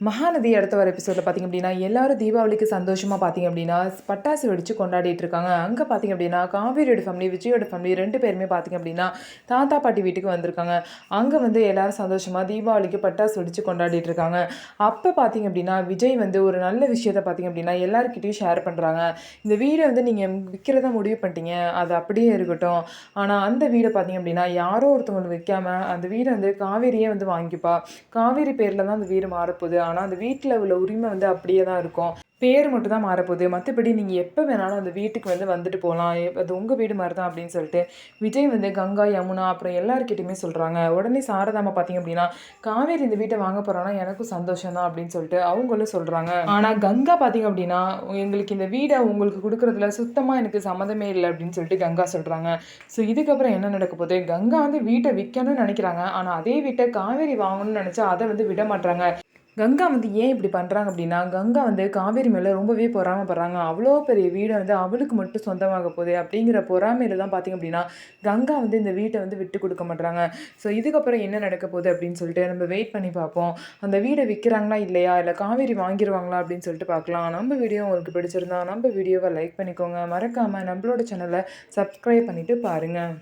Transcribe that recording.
மகாநதி அடுத்த வர எபிசோடில் பார்த்திங்க அப்படின்னா எல்லாரும் தீபாவளிக்கு சந்தோஷமாக பார்த்திங்க அப்படின்னா பட்டாசு வெடித்து கொண்டாடிட்டு இருக்காங்க. அங்கே பார்த்திங்க அப்படின்னா காவேரியோட ஃபேமிலி விஜயோட ஃபேமிலி 2 பேருமே பார்த்திங்க அப்படின்னா தாத்தா பாட்டி வீட்டுக்கு வந்திருக்காங்க. அங்கே வந்து எல்லாரும் சந்தோஷமாக தீபாவளிக்கு பட்டாசு வெடித்து கொண்டாடிட்டு இருக்காங்க. அப்போ பார்த்திங்க அப்படின்னா விஜய் வந்து ஒரு நல்ல விஷயத்த பார்த்திங்க அப்படின்னா எல்லாருக்கிட்டையும் ஷேர் பண்ணுறாங்க. இந்த வீடை வந்து நீங்கள் விற்கிறதா முடிவு பண்ணிட்டீங்க, அது அப்படியே இருக்கட்டும். ஆனால் அந்த வீடை பார்த்திங்க அப்படின்னா யாரோ ஒருத்தவங்களுக்கு விற்காமல் அந்த வீடை வந்து காவேரியே வந்து வாங்கிப்பா. காவேரி பேரில் தான் அந்த வீடு மாறப்போகுது. ஆனால் அந்த வீட்டில் உள்ள உரிமை வந்து அப்படியே தான் இருக்கும். பேர் மட்டும் தான் மாறப்போகுது. மற்றபடி நீங்கள் எப்போ வேணாலும் அந்த வீட்டுக்கு வந்து வந்துட்டு போகலாம். அது உங்கள் வீடு மாதிரி தான் அப்படின்னு சொல்லிட்டு விஜய் வந்து கங்கா, யமுனா அப்புறம் எல்லாருக்கிட்டையுமே சொல்கிறாங்க. உடனே சாரதாமா பார்த்தீங்க அப்படின்னா காவேரி இந்த வீட்டை வாங்க போகிறான்னா எனக்கும் சந்தோஷம் தான் அப்படின்னு சொல்லிட்டு அவங்களும் சொல்கிறாங்க. ஆனால் கங்கா பார்த்தீங்க அப்படின்னா எங்களுக்கு இந்த வீடை உங்களுக்கு கொடுக்குறதுல சுத்தமாக எனக்கு சம்மந்தமே இல்லை அப்படின்னு சொல்லிட்டு கங்கா சொல்கிறாங்க. ஸோ இதுக்கப்புறம் என்ன நடக்க போகுது? கங்கா வந்து வீட்டை விற்கணும்னு நினைக்கிறாங்க. ஆனால் அதே வீட்டை காவேரி வாங்கணும்னு நினச்சா அதை வந்து விட மாட்டாங்க. கங்கா வந்து ஏன் இப்படி பண்ணுறாங்க அப்படின்னா கங்கா வந்து காவேரி மேலே ரொம்பவே பொறாமப்படுறாங்க. அவ்வளோ பெரிய வீடை வந்து அவளுக்கு மட்டும் சொந்தமாக போகுது அப்படிங்கிற பொறாமையில தான் பார்த்திங்க அப்படின்னா கங்கா வந்து இந்த வீட்டை வந்து விட்டு கொடுக்க மாட்டாங்க. ஸோ இதுக்கப்புறம் என்ன நடக்க போகுது அப்படின்னு சொல்லிட்டு நம்ம வெயிட் பண்ணி பார்ப்போம். அந்த வீடை விற்கிறாங்களா இல்லையா, இல்லை காவேரி வாங்கிடுவாங்களா அப்படின்னு சொல்லிட்டு பார்க்கலாம். நம்ம வீடியோ உங்களுக்கு பிடிச்சிருந்தா நம்ம வீடியோவை லைக் பண்ணிக்கோங்க. மறக்காமல் நம்மளோட சேனலை சப்ஸ்கிரைப் பண்ணிவிட்டு பாருங்கள்.